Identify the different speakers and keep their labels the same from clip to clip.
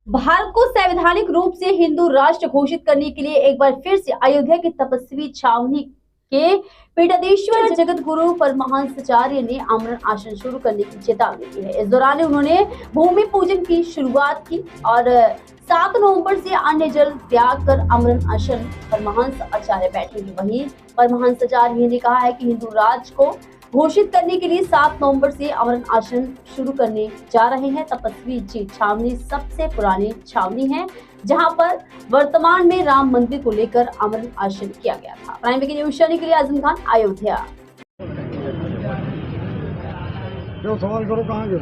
Speaker 1: भारत को संवैधानिक रूप से हिंदू राष्ट्र घोषित करने के लिए एक बार फिर से अयोध्या की तपस्वी छावनी के पीठाधीश्वर जगत गुरु परमहंसाचार्य ने आमरण आसन शुरू करने की चेतावनी दी है। इस दौरान उन्होंने भूमि पूजन की शुरुआत की और 7 नवंबर से अन्न जल त्याग कर आमरण आसन परमहंस आचार्य बैठेंगे। वहीं परमहंसाचार्य ने कहा है कि हिंदू राज्य को घोषित करने के लिए 7 नवंबर से आमरण आसन शुरू करने जा रहे हैं। तपस्वी जी छावनी सबसे पुरानी छावनी है, जहां पर वर्तमान में राम मंदिर को लेकर आमरण आसन किया गया था। प्राइम वीके न्यूज के लिए आजम खान, अयोध्या।
Speaker 2: जो सवाल करो कहाँ गए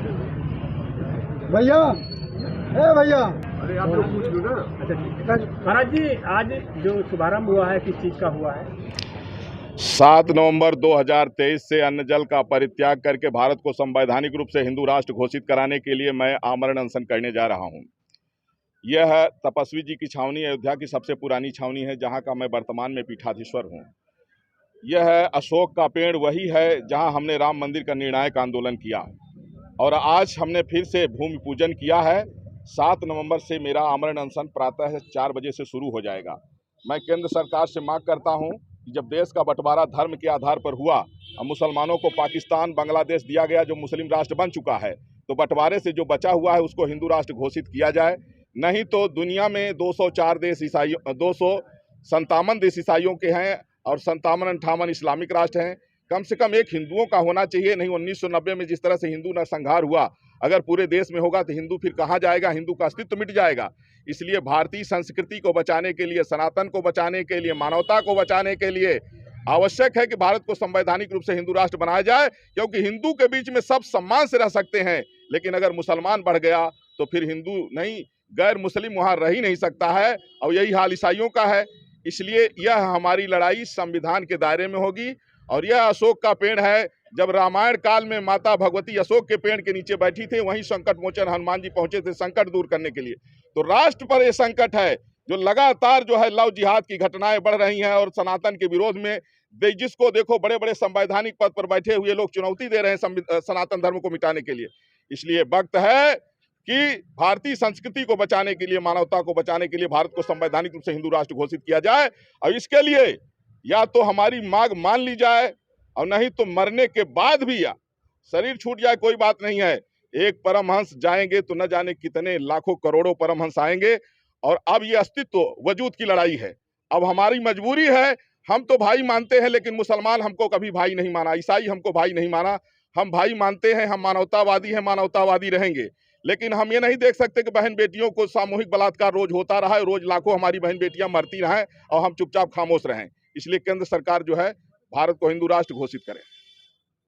Speaker 2: भैया? भैया
Speaker 3: अरे आप लोग पूछ लो ना। अच्छा महाराज जी, आज जो शुभारंभ हुआ है किस चीज का हुआ है?
Speaker 4: 7 नवंबर 2023 से अन्न जल का परित्याग करके भारत को संवैधानिक रूप से हिंदू राष्ट्र घोषित कराने के लिए मैं आमरण अनशन करने जा रहा हूं। यह तपस्वी जी की छावनी अयोध्या की सबसे पुरानी छावनी है, जहां का मैं वर्तमान में पीठाधीश्वर हूं। यह अशोक का पेड़ वही है जहां हमने राम मंदिर का निर्णायक आंदोलन किया और आज हमने फिर से भूमि पूजन किया है। 7 नवंबर से मेरा आमरण अनशन प्रातः 4 बजे से शुरू हो जाएगा। मैं केंद्र सरकार से मांग करता हूं कि जब देश का बंटवारा धर्म के आधार पर हुआ और मुसलमानों को पाकिस्तान, बांग्लादेश दिया गया, जो मुस्लिम राष्ट्र बन चुका है, तो बंटवारे से जो बचा हुआ है उसको हिंदू राष्ट्र घोषित किया जाए। नहीं तो दुनिया में 204 देश ईसाइयों 257 देश ईसाइयों के हैं और 57-58 इस्लामिक राष्ट्र हैं। कम से कम एक हिंदुओं का होना चाहिए। नहीं 1990 में जिस तरह से हिंदू नरसंहार हुआ, अगर पूरे देश में होगा तो हिंदू फिर कहाँ जाएगा? हिंदू का अस्तित्व मिट जाएगा। इसलिए भारतीय संस्कृति को बचाने के लिए, सनातन को बचाने के लिए, मानवता को बचाने के लिए आवश्यक है कि भारत को संवैधानिक रूप से हिंदू राष्ट्र बनाया जाए, क्योंकि हिंदू के बीच में सब सम्मान से रह सकते हैं, लेकिन अगर मुसलमान बढ़ गया तो फिर हिंदू नहीं, गैर मुस्लिम वहाँ रह ही नहीं सकता है। और यही हाल ईसाइयों का है। इसलिए यह हमारी लड़ाई संविधान के दायरे में होगी। और यह अशोक का पेड़ है। जब रामायण काल में माता भगवती अशोक के पेड़ के नीचे बैठी थी, वहीं संकट मोचन हनुमान जी पहुंचे थे संकट दूर करने के लिए। तो राष्ट्र पर यह संकट है जो लगातार जो है लव जिहाद की घटनाएं बढ़ रही हैं और सनातन के विरोध में जिसको देखो बड़े बड़े संवैधानिक पद पर बैठे हुए लोग चुनौती दे रहे हैं सनातन धर्म को मिटाने के लिए। इसलिए वक्त है कि भारतीय संस्कृति को बचाने के लिए, मानवता को बचाने के लिए भारत को संवैधानिक रूप से हिंदू राष्ट्र घोषित किया जाए। और इसके लिए या तो हमारी मांग मान ली जाए और नहीं तो मरने के बाद भी या शरीर छूट जाए, कोई बात नहीं है। एक परमहंस जाएंगे तो न जाने कितने लाखों करोड़ों परमहंस आएंगे। और अब ये अस्तित्व वजूद की लड़ाई है। अब हमारी मजबूरी है। हम तो भाई मानते हैं, लेकिन मुसलमान हमको कभी भाई नहीं माना, ईसाई हमको भाई नहीं माना। हम भाई मानते हैं, हम मानवतावादी हैं, मानवतावादी रहेंगे। लेकिन हम ये नहीं देख सकते कि बहन बेटियों को सामूहिक बलात्कार रोज होता रहा है, रोज लाखों हमारी बहन बेटियां मरती रहें और हम चुपचाप खामोश रहें। इसलिए केंद्र सरकार जो है भारत को हिंदू राष्ट्र घोषित करे।